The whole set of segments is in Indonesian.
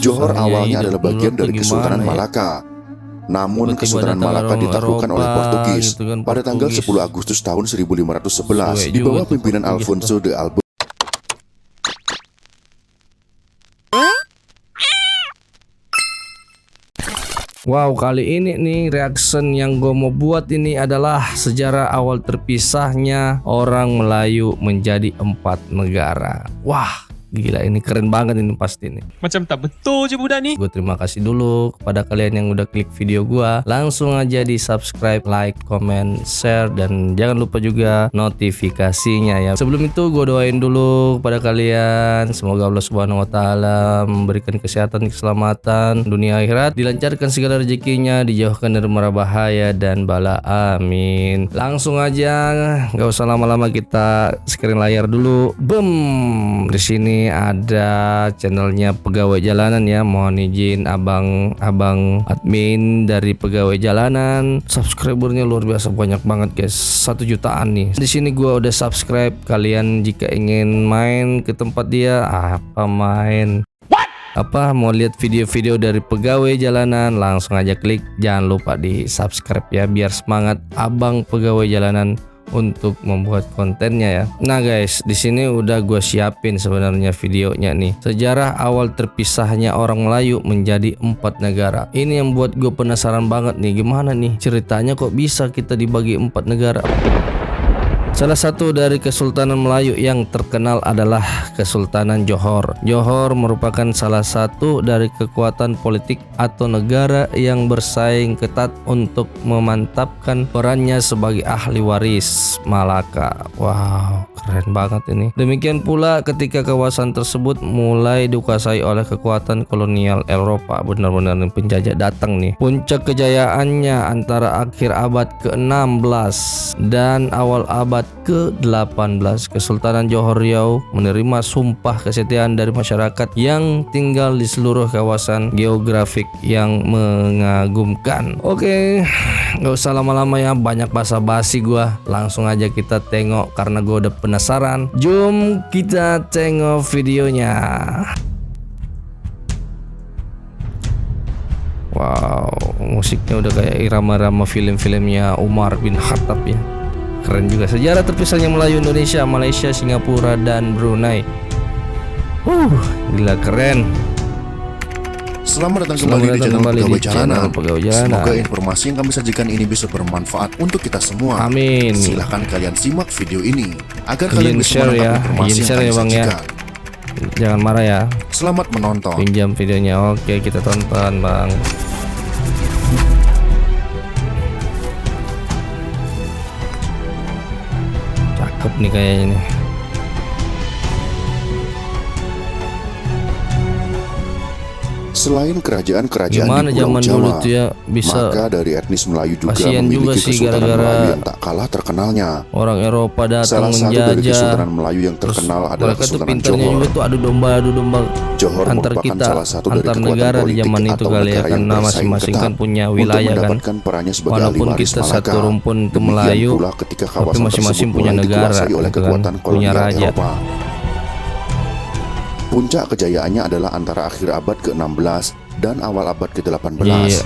Johor Susahnya awalnya hidup adalah bagian dulu tuh dari Kesultanan gimana ya? Malaka. Namun Tiba-tiba Kesultanan datang Malaka orang ditaklukkan Eropa oleh Portugis gitu kan, pada tanggal Portugis. 10 Agustus tahun 1511 Suwe di juga bawah tuh pimpinan Portugis Alfonso de Albuquerque. Wow, kali ini nih reaction yang gue mau buat ini adalah sejarah awal terpisahnya orang Melayu menjadi 4 negara. Wah, gila, ini keren banget ini pasti nih. Macam tak betul je budak ni. Gue terima kasih dulu kepada kalian yang udah klik video gue. Langsung aja di subscribe, like, comment, share, dan jangan lupa juga notifikasinya ya. Sebelum itu gue doain dulu kepada kalian, semoga Allah Subhanahu Wa Taala memberikan kesehatan, keselamatan dunia akhirat, dilancarkan segala rezekinya, dijauhkan dari mara bahaya dan bala, amin. Langsung aja, nggak usah lama-lama, kita screen layar dulu. Boom, di sini ada channelnya Pegawai Jalanan ya. Mohon izin abang admin dari Pegawai Jalanan. Subscribernya luar biasa banyak banget guys, 1 jutaan nih. Di sini gua udah subscribe. Kalian jika ingin main ke tempat dia, mau lihat video-video dari Pegawai Jalanan, langsung aja klik. Jangan lupa di subscribe ya, biar semangat abang Pegawai Jalanan untuk membuat kontennya ya. Nah guys, di sini udah gue siapin sebenarnya videonya nih. Sejarah awal terpisahnya orang Melayu menjadi 4 negara. Ini yang buat gue penasaran banget nih, gimana nih ceritanya kok bisa kita dibagi 4 negara. Salah satu dari Kesultanan Melayu yang terkenal adalah Kesultanan Johor. Johor merupakan salah satu dari kekuatan politik atau negara yang bersaing ketat untuk memantapkan perannya sebagai ahli waris Malaka. Wow, keren banget ini. Demikian pula ketika kawasan tersebut mulai dikuasai oleh kekuatan kolonial Eropa. Benar-benar penjajah datang nih. Puncak kejayaannya antara akhir abad ke-16 dan awal abad ke-18. Kesultanan Johor Riau menerima sumpah kesetiaan dari masyarakat yang tinggal di seluruh kawasan geografik yang mengagumkan. Oke, nggak usah lama-lama ya, banyak basa-basi gua. Langsung aja kita tengok karena gua udah penasaran. Jom kita tengok videonya. Wow, musiknya udah kayak irama-irama film-filmnya Umar bin Khattab ya. Keren juga. Sejarah terpisahnya Melayu Indonesia, Malaysia, Singapura, dan Brunei. Gila keren. Selamat datang kembali di channel Pegawai Jalanan. Semoga Nah, informasi yang kami sajikan ini bisa bermanfaat untuk kita semua. amin. Silahkan kalian simak video ini agar Izin kalian bisa share menangkap ya, informasi izin yang share kami ya, Bang, ya. sajikan. Jangan marah ya. Selamat menonton. Pinjam videonya. Oke, kita tonton bang. Cakep nih kayaknya nih. Selain kerajaan-kerajaan Gimana di Pulau zaman Jawa, dulu tuh ya bisa maka dari etnis Melayu juga kasihan juga memiliki sih Kesultanan gara-gara Melayu yang tak kalah terkenalnya. orang Eropa datang Salah satu dari menjajah. Kesultanan Melayu yang Terus terkenal adalah mereka tuh Kesultanan pintarnya Johor. juga tuh adu domba Johor antar merupakan kita, salah satu dari antar kekuatan negara di politik zaman itu atau kali ya, negara yang karena bersaing masing-masing ketat kan punya untuk wilayah kan. mendapatkan perannya sebagai ahli Walaupun waris kita Malaka. satu rumpun itu Demikian Melayu, pula ketika tapi kawasan masing-masing tersebut punya mulai negara, dikuasai oleh gitu kan, kekuatan punya kolonial raja. Eropa. Puncak kejayaannya adalah antara akhir abad ke-16 dan awal abad ke-18. Iya.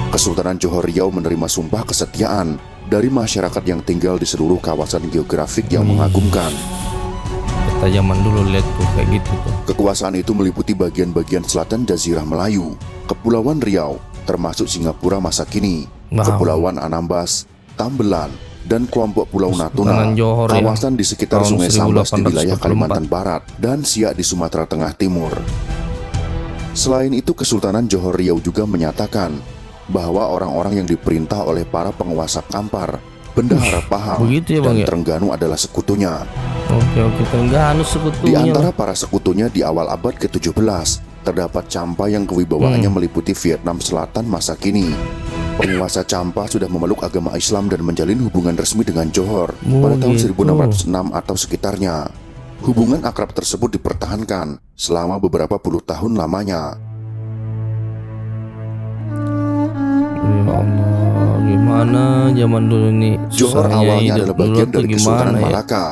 Kesultanan Johor Riau menerima sumpah kesetiaan dari masyarakat yang tinggal di seluruh kawasan geografik yang mengagumkan. Kita zaman dulu lihat tuh kayak gitu tuh. Kekuasaan itu meliputi bagian-bagian selatan Jazirah Melayu, Kepulauan Riau, termasuk Singapura masa kini, Wow. Kepulauan Anambas, Tambelan, dan kelompok Pulau Natuna, Kesultanan Johor ya, kawasan di sekitar tahun Sungai Sambas di wilayah 1844. Kalimantan Barat, dan Siak di Sumatera Tengah Timur. Selain itu, Kesultanan Johor Riau juga menyatakan bahwa orang-orang yang diperintah oleh para penguasa Kampar, Bendahara Pahang, begitu ya, Bang, dan ya? Trengganu adalah sekutunya. Oke, Trengganu Di sekutunya. antara para sekutunya di awal abad ke-17, terdapat Champa yang kewibawaannya meliputi Vietnam Selatan masa kini. Penguasa Champa sudah memeluk agama Islam dan menjalin hubungan resmi dengan Johor pada tahun gitu. 1606 atau sekitarnya. Hubungan akrab tersebut dipertahankan selama beberapa puluh tahun lamanya. Ya Allah, gimana zaman dulu nih Johor susahnya awalnya hidup adalah dulu bagian tuh dari gimana Kesultanan ya? Malaka.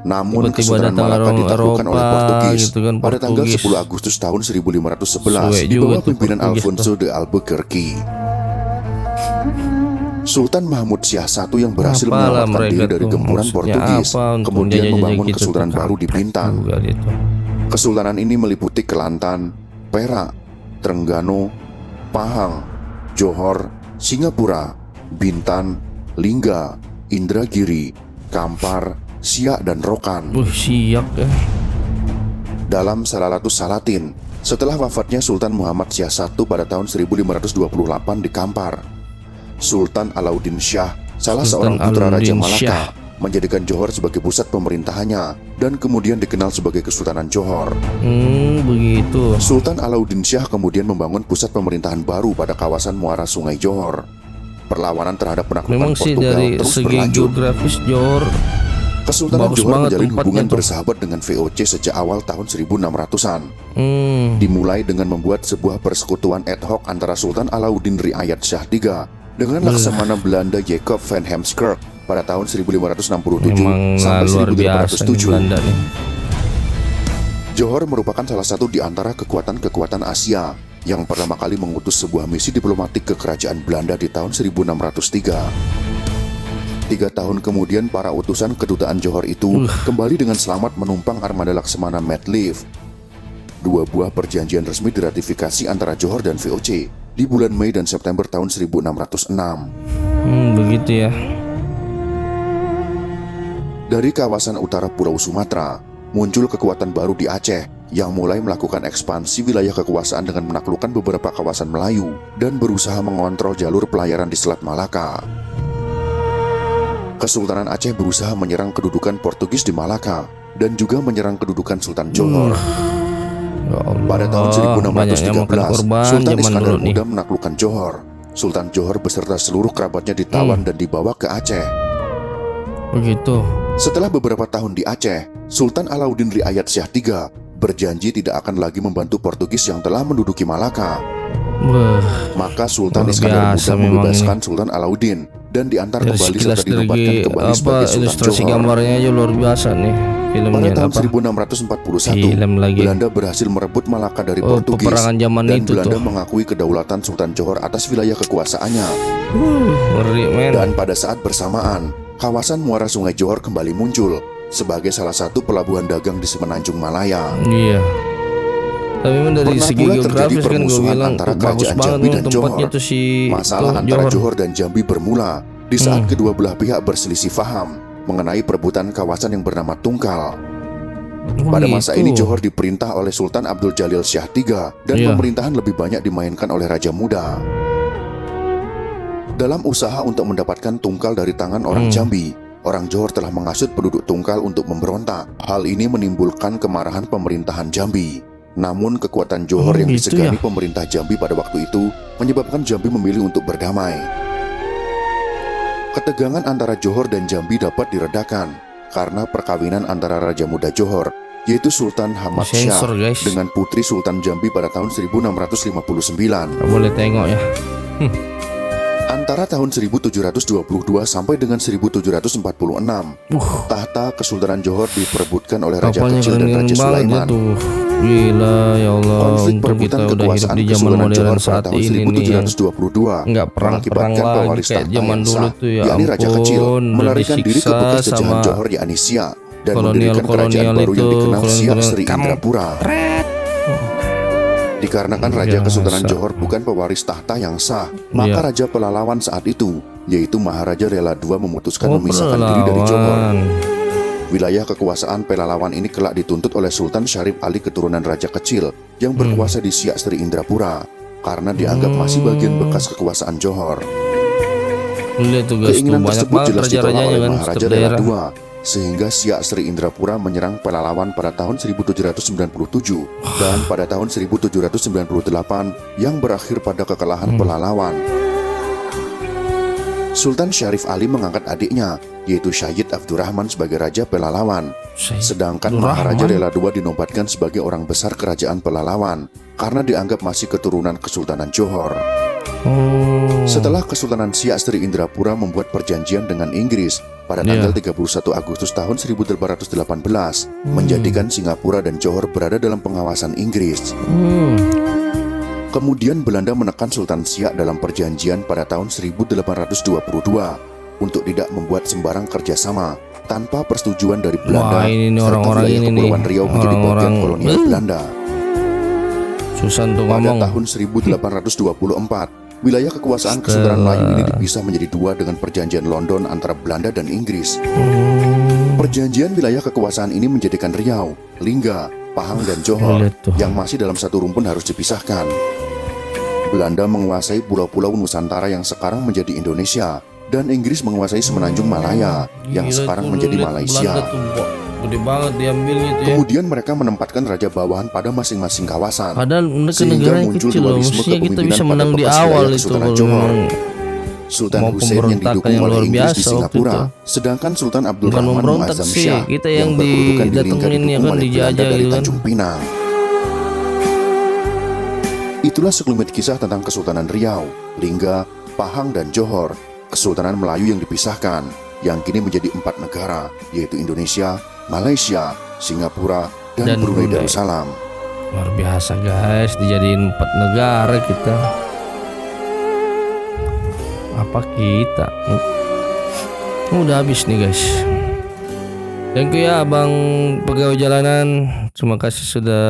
Namun Tiba-tiba Kesultanan datang Malaka orang ditaklukkan oleh Eropa Portugis gitu kan, pada tanggal Portugis. 10 Agustus tahun 1511 Suwe di juga bawah tuh pimpinan Portugis Alfonso de Albuquerque. Sultan Mahmud Syah I yang berhasil Apalah menyelamatkan mereka diri dari tuh, gempuran maksudnya Portugis, apa untuk kemudian menjajah-jajah membangun gitu kesultanan tuh, baru di kampret Bintan. juga gitu. Kesultanan ini meliputi Kelantan, Perak, Trengganu, Pahang, Johor, Singapura, Bintan, Lingga, Indragiri, Kampar, Siak, dan Rokan. Siak ya. Dalam Salalatus Salatin, setelah wafatnya Sultan Muhammad Syah I pada tahun 1528 di Kampar, Sultan Alauddin Syah, salah Sultan seorang putra Raja Alauddin Malaka, Syah. menjadikan Johor sebagai pusat pemerintahannya dan kemudian dikenal sebagai Kesultanan Johor. Begitu. Sultan Alauddin Syah kemudian membangun pusat pemerintahan baru pada kawasan muara Sungai Johor. Perlawanan terhadap penaklukan Memang sih Portugal dari terus segi berlanjut. geografis Johor Kesultanan bagus Johor banget menjalin tempatnya hubungan tuh. bersahabat dengan VOC sejak awal tahun 1600-an. Dimulai dengan membuat sebuah persekutuan ad hoc antara Sultan Alauddin Riayat Shah III dengan Laksamana Belanda Jacob van Heemskerk pada tahun 1567 memang sampai luar biasa nih 1807. Belanda nih. Johor merupakan salah satu di antara kekuatan-kekuatan Asia yang pertama kali mengutus sebuah misi diplomatik ke kerajaan Belanda di tahun 1603. 3 tahun kemudian para utusan kedutaan Johor itu kembali dengan selamat menumpang armada Laksamana Medlive. 2 buah perjanjian resmi diratifikasi antara Johor dan VOC di bulan Mei dan September tahun 1606. Begitu ya. Dari kawasan utara Pulau Sumatera, muncul kekuatan baru di Aceh yang mulai melakukan ekspansi wilayah kekuasaan dengan menaklukkan beberapa kawasan Melayu dan berusaha mengontrol jalur pelayaran di Selat Malaka. Kesultanan Aceh berusaha menyerang kedudukan Portugis di Malaka dan juga menyerang kedudukan Sultan Johor. Ya Allah, Pada tahun banyaknya makan 1613, korban Sultan zaman Iskandar dulu nih. Muda menaklukkan Johor. Sultan Johor beserta seluruh kerabatnya ditawan dan dibawa ke Aceh. Begitu. Setelah beberapa tahun di Aceh, Sultan Alauddin Riayat Syah III berjanji tidak akan lagi membantu Portugis yang telah menduduki Malaka. Maka Sultan Luar Iskandar biasa Muda memang membebaskan Sultan Alauddin dan diantar Dari kembali sekilas serta dinobatkan kembali sebagai Sultan ilustrasi Johor. gambarnya aja luar biasa nih Pada filmnya tahun apa? 1641, Film lagi. Belanda berhasil merebut Malaka dari Oh, Portugis peperangan zaman dan itu Belanda tuh. mengakui kedaulatan Sultan Johor atas wilayah kekuasaannya. Ngeri men. Dan pada saat bersamaan, kawasan muara Sungai Johor kembali muncul sebagai salah satu pelabuhan dagang di Semenanjung Malaya. Iya. Tapi memang dari Pernah segi pula terjadi geografis kan gue permusuhan bilang antara bagus kerajaan banget Jambi nih dan tempatnya Johor. tuh si Masalah tuh, antara Johor dan Jambi bermula di saat kedua belah pihak berselisih faham mengenai perebutan kawasan yang bernama Tungkal. Pada masa gitu. ini Johor diperintah oleh Sultan Abdul Jalil Syah III dan Iya. pemerintahan lebih banyak dimainkan oleh Raja Muda. Dalam usaha untuk mendapatkan Tungkal dari tangan orang Jambi, orang Johor telah menghasut penduduk Tungkal untuk memberontak. Hal ini menimbulkan kemarahan pemerintahan Jambi. Namun kekuatan Johor yang gitu disegani ya? pemerintah Jambi pada waktu itu menyebabkan Jambi memilih untuk berdamai. Ketegangan antara Johor dan Jambi dapat diredakan karena perkawinan antara Raja Muda Johor, yaitu Sultan Hamad Syah, Sensor, guys. dengan putri Sultan Jambi pada tahun 1659. Nggak boleh tengok ya. Antara tahun 1722 sampai dengan 1746, tahta Kesultanan Johor diperebutkan oleh Raja Kapalnya Kecil dan keren Raja banget Sulaiman. tuh. Gila ya Allah. Konflik Untung perebutan kita udah hidup kekuasaan di zaman Kesultanan modern Johor pada saat tahun ini nih yang 1722 nggak perang-perang mengakibatkan lagi pewaris kayak tahta zaman yang dulu sah, tuh ya yakni Raja Kecil, ampun, udah melarikan diri ke disiksa bekas jajahan sama Johor yakni Siak dan mendirikan kerajaan kolonial baru yang itu, dikenal Siak kolonial Sri Indrapura. Dikarenakan Raja Biasa. Kesultanan Johor bukan pewaris tahta yang sah, maka Iya. Raja Pelalawan saat itu, yaitu Maharaja Rela II, memutuskan Oh, memisahkan diri dari Johor. Pelalawan. Wilayah kekuasaan Pelalawan ini kelak dituntut oleh Sultan Syarif Ali keturunan Raja Kecil yang berkuasa di Siak Sri Indrapura karena dianggap masih bagian bekas kekuasaan Johor. Lihat tuh guys tuh Keinginan banyak tersebut banget jelas ditolak raja-rajanya oleh kan Maharaja setiap Rela daerah. II, sehingga Siak Sri Indrapura menyerang Pelalawan pada tahun 1797 dan pada tahun 1798 yang berakhir pada kekalahan Pelalawan. Sultan Syarif Ali mengangkat adiknya, yaitu Syahid Abdurrahman sebagai Raja Pelalawan. Sedangkan Maharaja Rela II dinobatkan sebagai orang besar kerajaan Pelalawan karena dianggap masih keturunan Kesultanan Johor. Setelah Kesultanan Siak Sri Indrapura membuat perjanjian dengan Inggris pada tanggal 31 Agustus tahun 1818 menjadikan Singapura dan Johor berada dalam pengawasan Inggris. Kemudian Belanda menekan Sultan Siak dalam perjanjian pada tahun 1822 untuk tidak membuat sembarang kerjasama tanpa persetujuan dari Belanda. Wah, ini serta orang-orang wilayah ini Kepulauan Riau menjadi bagian orang-orang kolonial Belanda. susah untuk Pada ngomong. tahun 1824, wilayah kekuasaan Kesultanan Melayu ini dipisah menjadi dua dengan perjanjian London antara Belanda dan Inggris. Perjanjian wilayah kekuasaan ini menjadikan Riau, Lingga, Pahang, dan Johor Lihat tuh. yang masih dalam satu rumpun harus dipisahkan. Belanda menguasai pulau-pulau Nusantara yang sekarang menjadi Indonesia, dan Inggris menguasai semenanjung Malaya yang Gila sekarang tuh, menjadi lihat Malaysia. Belanda tuh, Pak. Gede banget diambilnya tuh ya. Kemudian mereka menempatkan raja bawahan pada masing-masing kawasan. Padahal mereka Sehingga negara yang muncul kecil loh. dualisme Mestinya kita kepemimpinan bisa pada menang di bekas awal wilayah itu Kesultanan kalau Johor. memang Sultan mau Hussein yang pemberontakan didukung yang oleh luar Inggris di biasa waktu Singapura, itu. sedangkan Sultan Abdul Bukan Rahman memberontak Muazzam sih, Shah kita yang yang berkedudukan di Lingga didatengin ya didukung kan, oleh dijajah Belanda dari gitu kan. Tanjung Pinang. Itulah sekelumit kisah tentang Kesultanan Riau, Lingga, Pahang, dan Johor, Kesultanan Melayu yang dipisahkan, yang kini menjadi 4 negara, yaitu Indonesia, Malaysia, Singapura, dan Brunei Darussalam. Luar biasa guys, dijadiin 4 negara kita. Apa kita? Udah habis nih guys. Thank you ya abang pegawai jalanan. Terima kasih sudah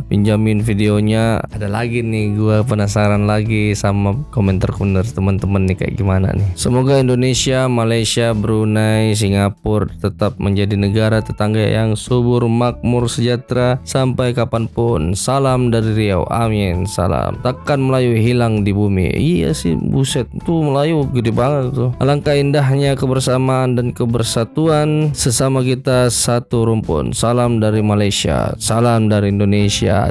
pinjamin videonya. Ada lagi nih, gua penasaran lagi sama komentar-komentar teman-teman nih kayak gimana nih. Semoga Indonesia, Malaysia, Brunei, Singapura tetap menjadi negara tetangga yang subur, makmur, sejahtera sampai kapanpun. Salam dari Riau. Amin. Salam. Takkan Melayu hilang di bumi. Iya sih, buset. Tuh Melayu gede banget tuh. Alangkah indahnya kebersamaan dan kebersatuan sesama kita satu rumpun. Salam dari Malaysia. Salam dari Indonesia.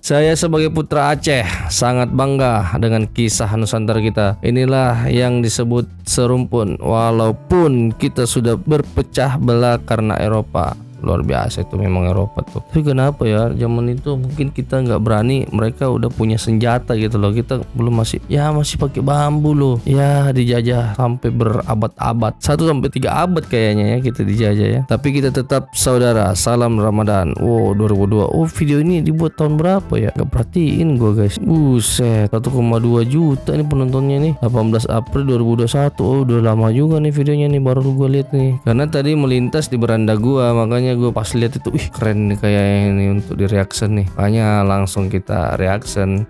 Saya sebagai putra Aceh sangat bangga dengan kisah Nusantara kita. Inilah yang disebut serumpun walaupun kita sudah berpecah belah karena Eropa. Luar biasa itu memang Eropa tuh. Tapi kenapa ya zaman itu mungkin kita nggak berani, mereka udah punya senjata gitu loh, kita belum, masih pakai bambu loh ya, dijajah sampai berabad-abad, 1 sampai 3 abad kayaknya ya kita dijajah ya, tapi kita tetap saudara. Salam Ramadan. Wow, 2002. Oh, video ini dibuat tahun berapa ya, nggak perhatiin gua guys. Buset, 1,2 juta nih penontonnya nih, 18 April 2021. Oh, udah lama juga nih videonya nih, baru gua lihat nih karena tadi melintas di beranda gua, makanya gue pas lihat itu, ih keren nih kayak ini untuk di reaction nih, makanya langsung kita reaction.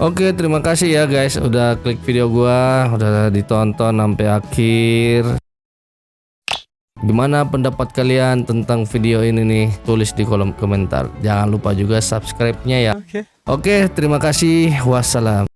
Oke, terima kasih ya guys udah klik video gua, udah ditonton sampai akhir. Gimana pendapat kalian tentang video ini nih? Tulis di kolom komentar. Jangan lupa juga subscribe-nya ya. Oke, terima kasih. Wassalam.